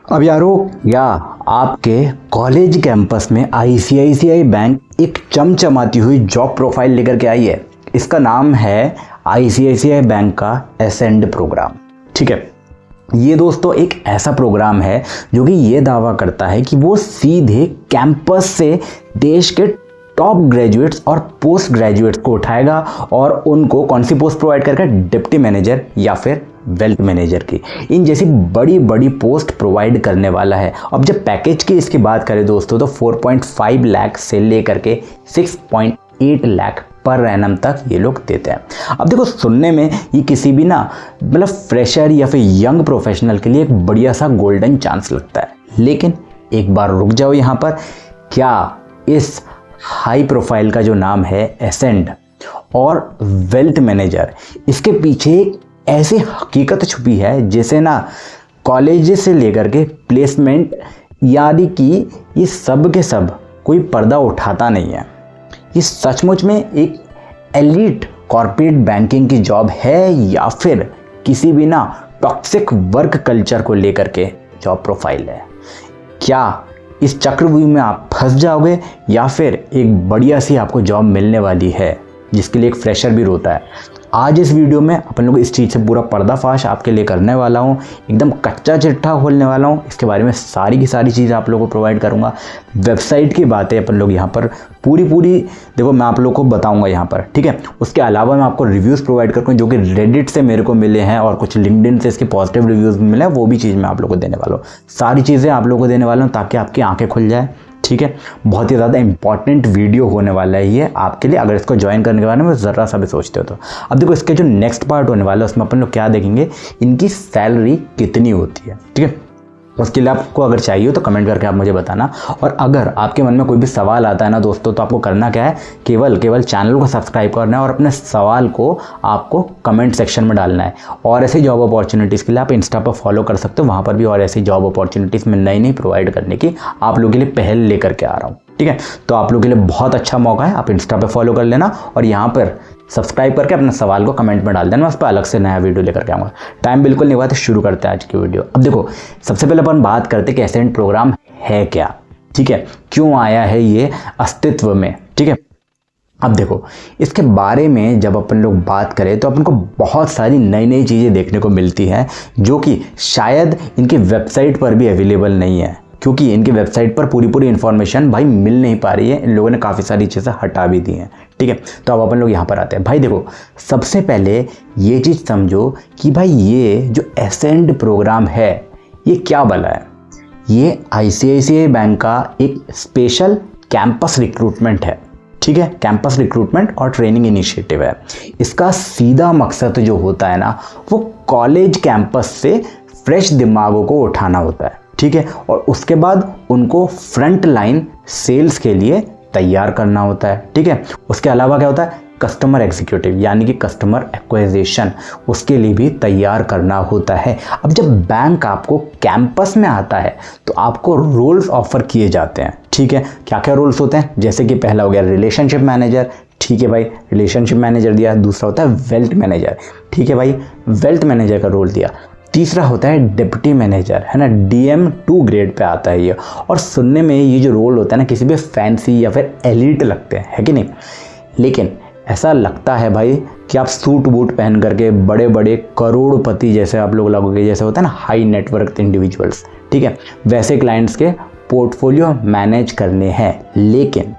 अब यारो या आपके कॉलेज कैंपस में आईसीआईसीआई बैंक एक चमचमाती हुई जॉब प्रोफाइल लेकर के आई है। इसका नाम है आईसीआईसीआई बैंक का एसेंड प्रोग्राम। ठीक है, ये दोस्तों एक ऐसा प्रोग्राम है जो कि ये दावा करता है कि वो सीधे कैंपस से देश के टॉप ग्रेजुएट्स और पोस्ट ग्रेजुएट्स को उठाएगा और उनको कौन सी पोस्ट प्रोवाइड करेगा, डिप्टी मैनेजर या फिर वेल्थ मैनेजर की, इन जैसी बड़ी बड़ी पोस्ट प्रोवाइड करने वाला है। अब जब पैकेज की इसकी बात करें दोस्तों तो 4.5 लाख से लेकर के 6.8 लाख पर एनम तक ये लोग देते हैं। अब देखो, सुनने में ये किसी भी ना मतलब फ्रेशर या फिर यंग प्रोफेशनल के लिए एक बढ़िया सा गोल्डन चांस लगता है, लेकिन एक बार रुक जाओ यहाँ पर। क्या इस हाई प्रोफाइल का जो नाम है एसेंड और वेल्थ मैनेजर, इसके पीछे एक ऐसी हकीकत छुपी है जिसे ना कॉलेज से लेकर के प्लेसमेंट यानी कि ये सब के सब कोई पर्दा उठाता नहीं है। ये सचमुच में एक एलीट कॉर्पोरेट बैंकिंग की जॉब है या फिर किसी भी ना टॉक्सिक वर्क कल्चर को लेकर के जॉब प्रोफाइल है? क्या इस चक्रव्यूह में आप फंस जाओगे या फिर एक बढ़िया सी आपको जॉब मिलने वाली है जिसके लिए एक फ्रेशर भी रोता है? आज इस वीडियो में अपन लोग इस चीज़ से पूरा पर्दाफाश आपके लिए करने वाला हूँ, एकदम कच्चा चिट्ठा खोलने वाला हूँ। इसके बारे में सारी की सारी चीज़ें आप लोगों को प्रोवाइड करूँगा। वेबसाइट की बातें अपन लोग यहाँ पर पूरी देखो मैं आप लोगों को बताऊँगा यहाँ पर, ठीक है। उसके अलावा मैं आपको रिव्यूज़ प्रोवाइड करूँगा जो कि रेडिट से मेरे को मिले हैं और कुछ लिंक्डइन से इसके पॉजिटिव रिव्यूज़ मिले हैं, वो भी चीज़ मैं आप लोगों को देने वाला हूँ। सारी चीज़ें आप लोगों को देने वाला हूँ ताकि आपकी आँखें खुल जाए, ठीक है। बहुत ही ज़्यादा इंपॉर्टेंट वीडियो होने वाला है ये आपके लिए, अगर इसको ज्वाइन करने के बारे में ज़रा सा भी सोचते हो तो। अब देखो, इसके जो नेक्स्ट पार्ट होने वाला है उसमें अपन लोग क्या देखेंगे, इनकी सैलरी कितनी होती है, ठीक है। उसके लिए आपको अगर चाहिए हो तो कमेंट करके आप मुझे बताना। और अगर आपके मन में कोई भी सवाल आता है ना दोस्तों, तो आपको करना क्या है, केवल चैनल को सब्सक्राइब करना है और अपने सवाल को आपको कमेंट सेक्शन में डालना है। और ऐसी जॉब अपॉर्चुनिटीज़ के लिए आप इंस्टा पर फॉलो कर सकते हो, वहाँ पर भी और ऐसी जॉब अपॉर्चुनिटीज़ में नई प्रोवाइड करने की आप लोगों के लिए पहल लेकर के आ रहा हूँ, ठीक है। तो आप लोगों के लिए बहुत अच्छा मौका है, आप इंस्टा पे फॉलो कर लेना और यहाँ पर सब्सक्राइब करके अपने सवाल को कमेंट में डाल देना, मैं उस पर अलग से नया वीडियो लेकर के आऊँगा। टाइम बिल्कुल नहीं हुआ तो शुरू करते हैं आज की वीडियो। अब देखो, सबसे पहले अपन बात करते हैं कि एसेंड प्रोग्राम है क्या, ठीक है, क्यों आया है ये अस्तित्व में, ठीक है। अब देखो, इसके बारे में जब अपन लोग बात करें तो अपन को बहुत सारी नई चीज़ें देखने को मिलती हैं जो कि शायद इनकी वेबसाइट पर भी अवेलेबल नहीं है, क्योंकि इनकी वेबसाइट पर पूरी इन्फॉर्मेशन भाई मिल नहीं पा रही है। इन लोगों ने काफ़ी सारी चीज़ें हटा भी दी हैं, ठीक है। तो अब अपन लोग यहाँ पर आते हैं। भाई देखो, सबसे पहले ये चीज़ समझो कि भाई ये जो एसेंड प्रोग्राम है ये क्या भला है। ये आईसीआईसीआई बैंक का एक स्पेशल कैंपस रिक्रूटमेंट है, ठीक है। कैंपस रिक्रूटमेंट और ट्रेनिंग इनिशिएटिव है। इसका सीधा मकसद जो होता है ना, वो कॉलेज कैंपस से फ्रेश दिमागों को उठाना होता है, ठीक है। और उसके बाद उनको फ्रंट लाइन सेल्स के लिए तैयार करना होता है, ठीक है। उसके अलावा क्या होता है, कस्टमर एग्जीक्यूटिव यानी कि कस्टमर एक्विजिशन, उसके लिए भी तैयार करना होता है। अब जब बैंक आपको कैंपस में आता है तो आपको रोल्स ऑफर किए जाते हैं, ठीक है। क्या क्या रोल्स होते हैं, जैसे कि पहला हो गया रिलेशनशिप मैनेजर, ठीक है भाई, रिलेशनशिप मैनेजर दिया। दूसरा होता है वेल्थ मैनेजर, ठीक है भाई, वेल्थ मैनेजर का रोल दिया। तीसरा होता है डिप्टी मैनेजर, है ना, DM2 ग्रेड पे आता है ये। और सुनने में ये जो रोल होता है ना किसी भी फैंसी या फिर एलीट लगते हैं, है कि नहीं, लेकिन ऐसा लगता है भाई कि आप सूट बूट पहन करके बड़े बड़े करोड़पति जैसे आप लोग लगोगे, जैसे होता है ना हाई नेटवर्क इंडिविजुअल्स, ठीक है, वैसे क्लाइंट्स के पोर्टफोलियो मैनेज करने हैं। लेकिन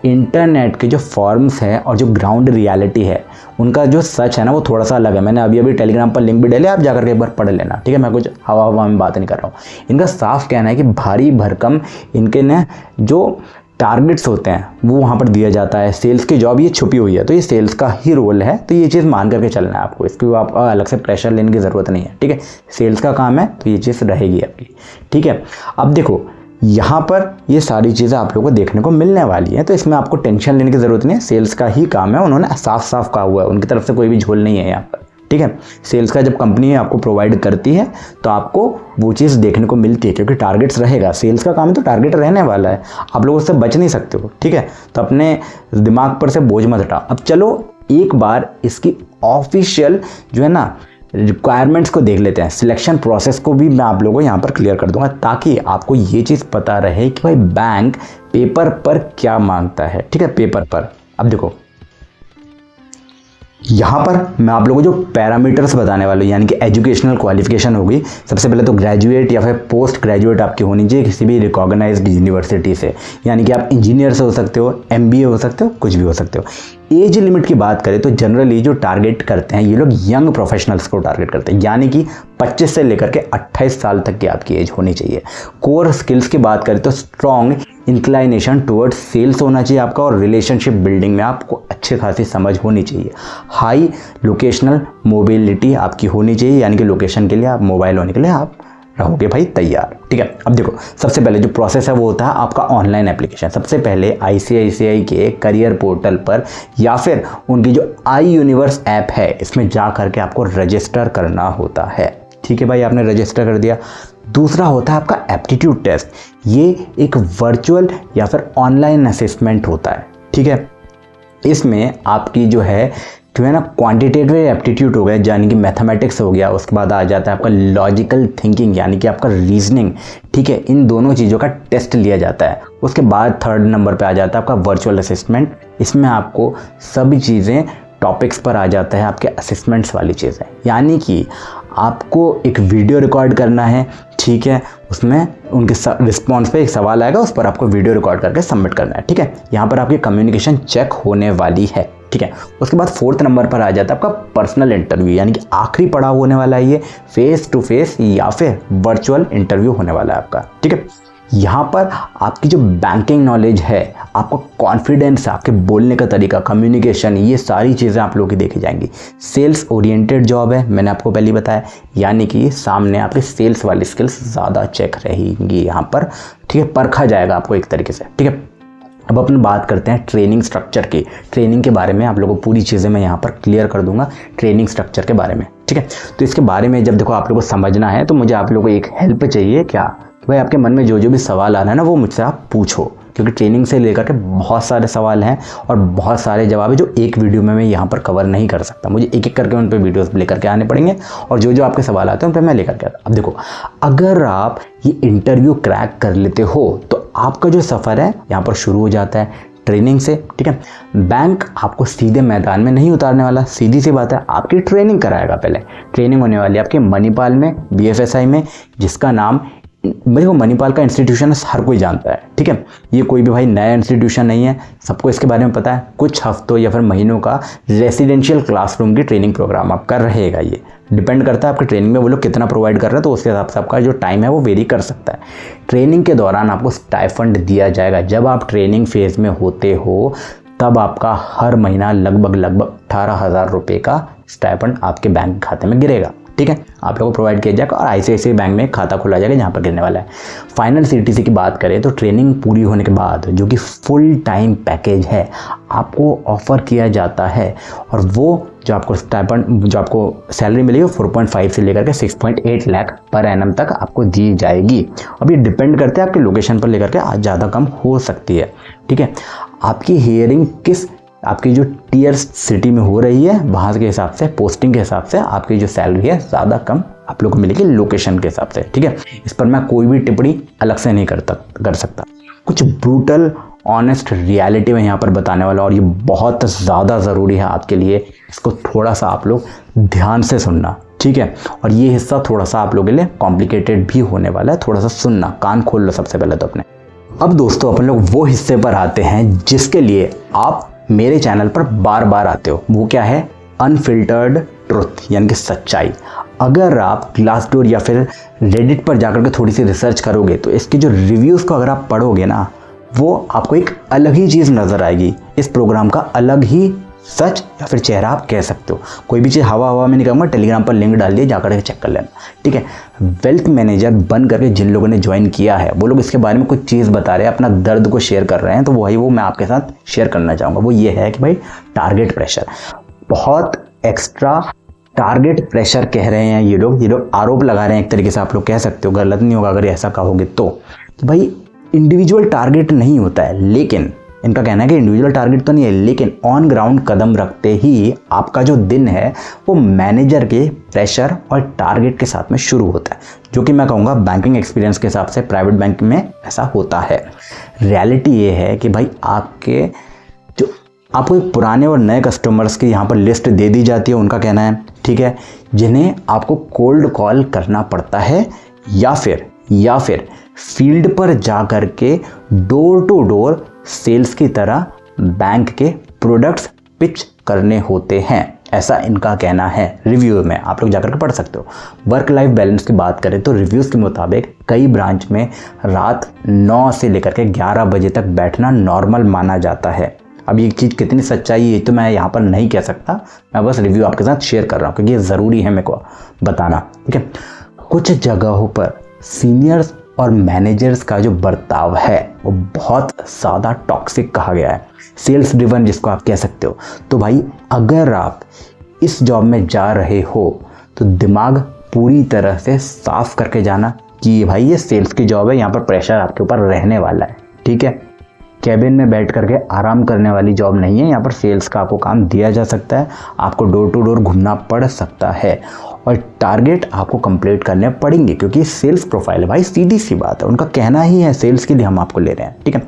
इंटरनेट के जो फॉर्म्स हैं और जो ग्राउंड रियलिटी है उनका जो सच है ना वो थोड़ा सा अलग है। मैंने अभी टेलीग्राम पर लिंक भी डाले, आप जाकर के एक बार पढ़ लेना, ठीक है। मैं कुछ हवा में बात नहीं कर रहा हूँ। इनका साफ कहना है कि भारी भरकम इनके न जो टारगेट्स होते हैं वो वहाँ पर दिया जाता है। सेल्स की जॉब ये छुपी हुई है, तो ये सेल्स का ही रोल है, तो ये चीज़ मान करके चलना है आपको। इसकी आपको अलग से प्रेशर लेने की ज़रूरत नहीं है, ठीक है। सेल्स का काम है तो ये चीज़ रहेगी आपकी, ठीक है। अब देखो, यहाँ पर ये सारी चीज़ें आप लोगों को देखने को मिलने वाली हैं, तो इसमें आपको टेंशन लेने की ज़रूरत नहीं है। सेल्स का ही काम है, उन्होंने साफ कहा हुआ है, उनकी तरफ से कोई भी झोल नहीं है यहाँ पर, ठीक है। सेल्स का जब कंपनी आपको प्रोवाइड करती है तो आपको वो चीज़ देखने को मिलती है, क्योंकि टारगेट्स रहेगा। सेल्स का काम है तो टारगेट रहने वाला है, आप लोग उससे बच नहीं सकते हो, ठीक है। तो अपने दिमाग पर से बोझ मत हटाओ। अब चलो एक बार इसकी ऑफिशियल जो है ना रिक्वायरमेंट्स को देख लेते हैं, सिलेक्शन प्रोसेस को भी मैं आप लोगों को यहाँ पर क्लियर कर दूंगा, ताकि आपको ये चीज़ पता रहे कि भाई बैंक पेपर पर क्या मांगता है। ठीक है, पेपर पर अब देखो यहाँ पर मैं आप लोगों को जो पैरामीटर्स बताने वाला हूँ, यानी कि एजुकेशनल क्वालिफिकेशन होगी। सबसे पहले तो ग्रेजुएट या फिर पोस्ट ग्रेजुएट आपकी होनी चाहिए किसी भी रिकॉग्नाइज्ड यूनिवर्सिटी से, यानी कि आप इंजीनियर से हो सकते हो, MBA हो सकते हो, कुछ भी हो सकते हो। एज लिमिट की बात करें तो जनरली जो टारगेट करते हैं ये लोग यंग प्रोफेशनल्स को टारगेट करते हैं, यानी कि 25 से लेकर के 28 साल तक की आपकी एज होनी चाहिए। कोर स्किल्स की बात करें तो स्ट्रॉन्ग इंक्लाइनेशन टुवर्ड्स सेल्स होना चाहिए आपका, और रिलेशनशिप बिल्डिंग में आपको अच्छी खासी समझ होनी चाहिए। हाई लोकेशनल मोबिलिटी आपकी होनी चाहिए, यानी कि लोकेशन के लिए आप मोबाइल होने के लिए आप रहोगे भाई तैयार। ठीक है, अब देखो सबसे पहले जो प्रोसेस है वो होता है आपका ऑनलाइन एप्लीकेशन। सबसे पहले ICICI के करियर पोर्टल पर या फिर उनकी जो iUniverse ऐप है इसमें जा करके आपको रजिस्टर करना होता है। ठीक है भाई, आपने रजिस्टर कर दिया। दूसरा होता है आपका एप्टीट्यूड टेस्ट। ये एक वर्चुअल या फिर ऑनलाइन असेसमेंट होता है। ठीक है, इसमें आपकी जो है ना क्वांटिटेटिव एप्टीट्यूड हो गया, यानी कि मैथमेटिक्स हो गया, उसके बाद आ जाता है आपका लॉजिकल थिंकिंग यानी कि आपका रीजनिंग। ठीक है, इन दोनों चीज़ों का टेस्ट लिया जाता है। उसके बाद थर्ड नंबर पे आ जाता है आपका वर्चुअल असेसमेंट। इसमें आपको सभी चीज़ें टॉपिक्स पर आ जाता है, आपके असेसमेंट्स वाली चीज़ें, यानी कि आपको एक वीडियो रिकॉर्ड करना है। ठीक है, उसमें उनके रिस्पॉन्स पे एक सवाल आएगा, उस पर आपको वीडियो रिकॉर्ड करके सबमिट करना है। ठीक है, यहाँ पर आपकी कम्युनिकेशन चेक होने वाली है। ठीक है, उसके बाद फोर्थ नंबर पर आ जाता है आपका पर्सनल इंटरव्यू, यानी कि आखिरी पड़ाव होने वाला है ये, फेस टू फेस या फिर वर्चुअल इंटरव्यू होने वाला है आपका। ठीक है, यहाँ पर आपकी जो बैंकिंग नॉलेज है, आपका कॉन्फिडेंस, आपके बोलने का तरीका, कम्युनिकेशन, ये सारी चीज़ें आप लोगों की देखी जाएंगी। सेल्स ओरिएंटेड जॉब है, मैंने आपको पहले बताया, यानी कि सामने आपके सेल्स वाली स्किल्स ज़्यादा चेक रहेंगी यहाँ पर। ठीक है, परखा जाएगा आपको एक तरीके से। ठीक है, अब अपन बात करते हैं ट्रेनिंग स्ट्रक्चर की। ट्रेनिंग के बारे में आप लोगों को पूरी चीज़ें मैं यहाँ पर क्लियर कर दूंगा, ट्रेनिंग स्ट्रक्चर के बारे में। ठीक है, तो इसके बारे में जब देखो आप लोगों को समझना है तो मुझे आप लोगों को एक हेल्प चाहिए। क्या कि भाई आपके मन में जो जो भी सवाल आ रहा है ना वो मुझसे आप पूछो, क्योंकि ट्रेनिंग से लेकर के बहुत सारे सवाल हैं और बहुत सारे जवाब है जो एक वीडियो में मैं यहाँ पर कवर नहीं कर सकता। मुझे एक एक करके उन पर वीडियोस लेकर के आने पड़ेंगे, और जो जो आपके सवाल आते हैं उन पर मैं लेकर के आता। अब देखो, अगर आप ये इंटरव्यू क्रैक कर लेते हो तो आपका जो सफ़र है यहाँ पर शुरू हो जाता है ट्रेनिंग से। ठीक है, बैंक आपको सीधे मैदान में नहीं उतारने वाला, सीधी सी बात है, आपकी ट्रेनिंग कराएगा। पहले ट्रेनिंग होने वाली है आपके मणिपाल में, BFSI में, जिसका नाम मेरे को मणिपाल का इंस्टीट्यूशन हर कोई जानता है। ठीक है, ये कोई भी भाई नया इंस्टीट्यूशन नहीं है, सबको इसके बारे में पता है। कुछ हफ्तों या फिर महीनों का रेसिडेंशियल क्लासरूम की ट्रेनिंग प्रोग्राम आपका रहेगा। ये डिपेंड करता है आपके ट्रेनिंग में वो लोग कितना प्रोवाइड कर रहे हैं, तो उसके हिसाब से आपका जो टाइम है वो वेरी कर सकता है। ट्रेनिंग के दौरान आपको स्टाइफंड दिया जाएगा। जब आप ट्रेनिंग फेज में होते हो तब आपका हर महीना लगभग 18,000 रुपये का स्टाइफंड आपके बैंक खाते में गिरेगा। ठीक है, आप लोगों को प्रोवाइड किया जाएगा और ICICI बैंक में खाता खोला जाएगा जहाँ पर गिरने वाला है। फाइनल CTC की बात करें तो ट्रेनिंग पूरी होने के बाद जो कि फुल टाइम पैकेज है आपको ऑफर किया जाता है, और वो जो आपको स्टाइपेंड, जो आपको सैलरी मिलेगी 4.5 से लेकर के 6.8 लाख पर एनम तक आपको दी जाएगी। अब ये डिपेंड करते हैं आपके लोकेशन पर लेकर के, आज ज़्यादा कम हो सकती है। ठीक है, आपकी हियरिंग किस आपकी जो टीयर सिटी में हो रही है वहाँ के हिसाब से, पोस्टिंग के हिसाब से आपकी जो सैलरी है ज़्यादा कम आप लोग को मिलेगी लोकेशन के हिसाब से। ठीक है, इस पर मैं कोई भी टिप्पणी अलग से नहीं कर सकता। कुछ ब्रूटल ऑनेस्ट रियलिटी में यहाँ पर बताने वाला, और ये बहुत ज़्यादा ज़रूरी है आपके लिए, इसको थोड़ा सा आप लोग ध्यान से सुनना। ठीक है, और ये हिस्सा थोड़ा सा आप लोगों के लिए कॉम्प्लिकेटेड भी होने वाला है, थोड़ा सा सुनना, कान खोल लो सबसे पहले तो अपने। अब दोस्तों अपन लोग वो हिस्से पर आते हैं जिसके लिए आप मेरे चैनल पर बार बार आते हो। वो क्या है? अनफिल्टर्ड ट्रुथ, यानी कि सच्चाई। अगर आप ग्लासडोर या फिर रेडिट पर जाकर के थोड़ी सी रिसर्च करोगे तो इसके जो रिव्यूज़ को अगर आप पढ़ोगे ना, वो आपको एक अलग ही चीज़ नज़र आएगी। इस प्रोग्राम का अलग ही सच या फिर चेहरा आप कह सकते हो। कोई भी चीज़ हवा में नहीं कहूँगा, टेलीग्राम पर लिंक डाल दिए, जाकर के चेक कर लेना। ठीक है, वेल्थ मैनेजर बन करके जिन लोगों ने ज्वाइन किया है वो लोग इसके बारे में कुछ चीज़ बता रहे हैं, अपना दर्द को शेयर कर रहे हैं, तो वही वो मैं आपके साथ शेयर करना चाहूँगा। वो ये है कि भाई टारगेट प्रेशर, बहुत एक्स्ट्रा टारगेट प्रेशर कह रहे हैं ये लोग आरोप लगा रहे हैं, एक तरीके से आप लोग कह सकते हो, गलत नहीं होगा अगर ऐसा कहोगे तो। भाई इंडिविजुअल टारगेट नहीं होता है, लेकिन इनका कहना है कि इंडिविजुअल टारगेट तो नहीं है, लेकिन ऑन ग्राउंड कदम रखते ही आपका जो दिन है वो मैनेजर के प्रेशर और टारगेट के साथ में शुरू होता है, जो कि मैं कहूँगा बैंकिंग एक्सपीरियंस के हिसाब से प्राइवेट बैंक में ऐसा होता है। रियलिटी ये है कि भाई आपको एक पुराने और नए कस्टमर्स की यहाँ पर लिस्ट दे दी जाती है, उनका कहना है, ठीक है, जिन्हें आपको कोल्ड कॉल करना पड़ता है या फिर फील्ड पर जा कर के डोर टू डोर सेल्स की तरह बैंक के प्रोडक्ट्स पिच करने होते हैं, ऐसा इनका कहना है। रिव्यू में आप लोग जाकर के पढ़ सकते हो। वर्क लाइफ बैलेंस की बात करें तो रिव्यूज़ के मुताबिक कई ब्रांच में रात 9 से लेकर के 11 बजे तक बैठना नॉर्मल माना जाता है। अब ये चीज़ कितनी सच्चाई है तो मैं यहाँ पर नहीं कह सकता, मैं बस रिव्यू आपके साथ शेयर कर रहा हूँ क्योंकि ये ज़रूरी है मेरे को बताना, ठीक है। कुछ जगहों पर सीनियर्स और मैनेजर्स का जो बर्ताव है वो बहुत ज़्यादा टॉक्सिक कहा गया है, सेल्स ड्रिवन जिसको आप कह सकते हो। तो भाई अगर आप इस जॉब में जा रहे हो तो दिमाग पूरी तरह से साफ करके जाना कि भाई ये सेल्स की जॉब है, यहाँ पर प्रेशर आपके ऊपर रहने वाला है, ठीक है। कैबिन में बैठ करके आराम करने वाली जॉब नहीं है, यहाँ पर सेल्स का आपको काम दिया जा सकता है, आपको डोर टू डोर घूमना पड़ सकता है और टारगेट आपको कंप्लीट करने पड़ेंगे क्योंकि सेल्स प्रोफाइल है भाई, सीधी सी बात है, उनका कहना ही है सेल्स के लिए हम आपको ले रहे हैं, ठीक है।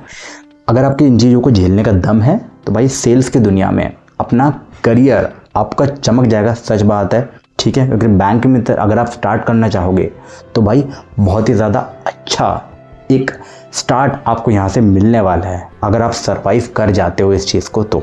अगर आपकी इन चीज़ों को झेलने का दम है तो भाई सेल्स की दुनिया में अपना करियर आपका चमक जाएगा, सच बात है, ठीक है। क्योंकि बैंक में अगर आप स्टार्ट करना चाहोगे तो भाई बहुत ही ज़्यादा अच्छा एक स्टार्ट आपको यहाँ से मिलने वाला है अगर आप सरवाइव कर जाते हो इस चीज़ को तो,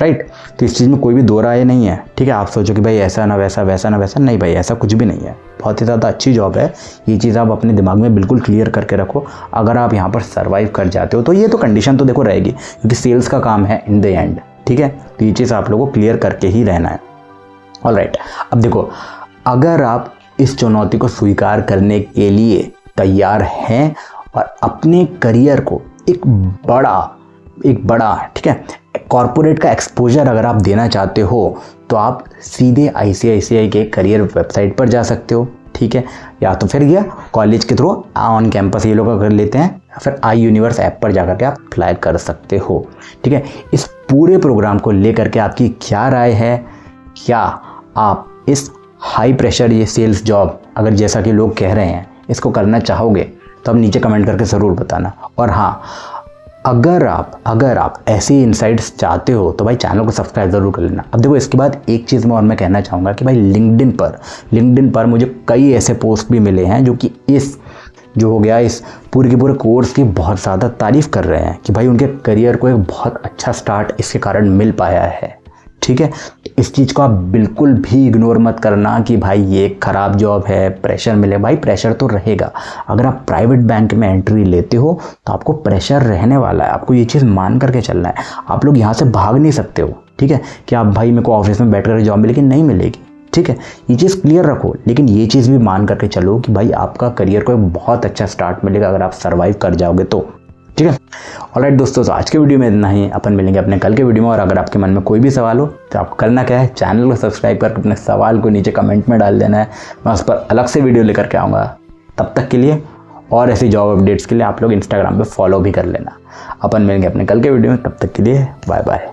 राइट। तो इस चीज़ में कोई भी दो राय नहीं है, ठीक है। आप सोचो कि भाई ऐसा ना वैसा, वैसा ना वैसा, नहीं भाई ऐसा कुछ भी नहीं है, बहुत ही ज़्यादा अच्छी जॉब है। ये चीज़ आप अपने दिमाग में बिल्कुल क्लियर करके रखो, अगर आप यहाँ पर सर्वाइव कर जाते हो तो ये तो कंडीशन तो देखो रहेगी क्योंकि सेल्स का काम है इन द एंड, ठीक है। तो ये चीज़ आप लोगों को क्लियर करके ही रहना है, ऑलराइट। अब देखो, अगर आप इस चुनौती को स्वीकार करने के लिए तैयार हैं और अपने करियर को एक बड़ा ठीक है कॉर्पोरेट का एक्सपोजर अगर आप देना चाहते हो तो आप सीधे ICICI के करियर वेबसाइट पर जा सकते हो, ठीक है। या तो फिर ये कॉलेज के थ्रू ऑन कैंपस ये लोग कर लेते हैं, फिर iUniverse ऐप पर जाकर के आप अप्लाई कर सकते हो, ठीक है। इस पूरे प्रोग्राम को लेकर के आपकी क्या राय है? क्या आप इस हाई प्रेशर ये सेल्स जॉब अगर जैसा कि लोग कह रहे हैं इसको करना चाहोगे तो आप नीचे कमेंट करके ज़रूर बताना। और हाँ, अगर आप ऐसी इनसाइट्स चाहते हो तो भाई चैनल को सब्सक्राइब ज़रूर कर लेना। अब देखो, इसके बाद एक चीज़ मैं और मैं कहना चाहूँगा कि भाई लिंक्डइन पर मुझे कई ऐसे पोस्ट भी मिले हैं जो कि इस पूरे के पूरे कोर्स की बहुत ज़्यादा तारीफ़ कर रहे हैं कि भाई उनके करियर को एक बहुत अच्छा स्टार्ट इसके कारण मिल पाया है, ठीक है। इस चीज़ को आप बिल्कुल भी इग्नोर मत करना कि भाई ये ख़राब जॉब है, प्रेशर मिले। भाई प्रेशर तो रहेगा, अगर आप प्राइवेट बैंक में एंट्री लेते हो तो आपको प्रेशर रहने वाला है, आपको ये चीज़ मान करके चलना है। आप लोग यहाँ से भाग नहीं सकते हो, ठीक है, कि आप भाई मेरे को ऑफिस में बैठ कर जॉब मिलेगी, नहीं मिलेगी, ठीक है। ये चीज़ क्लियर रखो, लेकिन ये चीज़ भी मान करके चलो कि भाई आपका करियर को एक बहुत अच्छा स्टार्ट मिलेगा अगर आप सर्वाइव कर जाओगे तो, ठीक है। ऑलराइट दोस्तों, तो आज के वीडियो में इतना ही, अपन मिलेंगे अपने कल के वीडियो में। और अगर आपके मन में कोई भी सवाल हो तो आपको करना क्या है, चैनल को सब्सक्राइब करके अपने सवाल को नीचे कमेंट में डाल देना है, मैं उस पर अलग से वीडियो लेकर के आऊँगा। तब तक के लिए और ऐसी जॉब अपडेट्स के लिए आप लोग इंस्टाग्राम पे फॉलो भी कर लेना। अपन मिलेंगे अपने कल के वीडियो में, तब तक के लिए बाय बाय।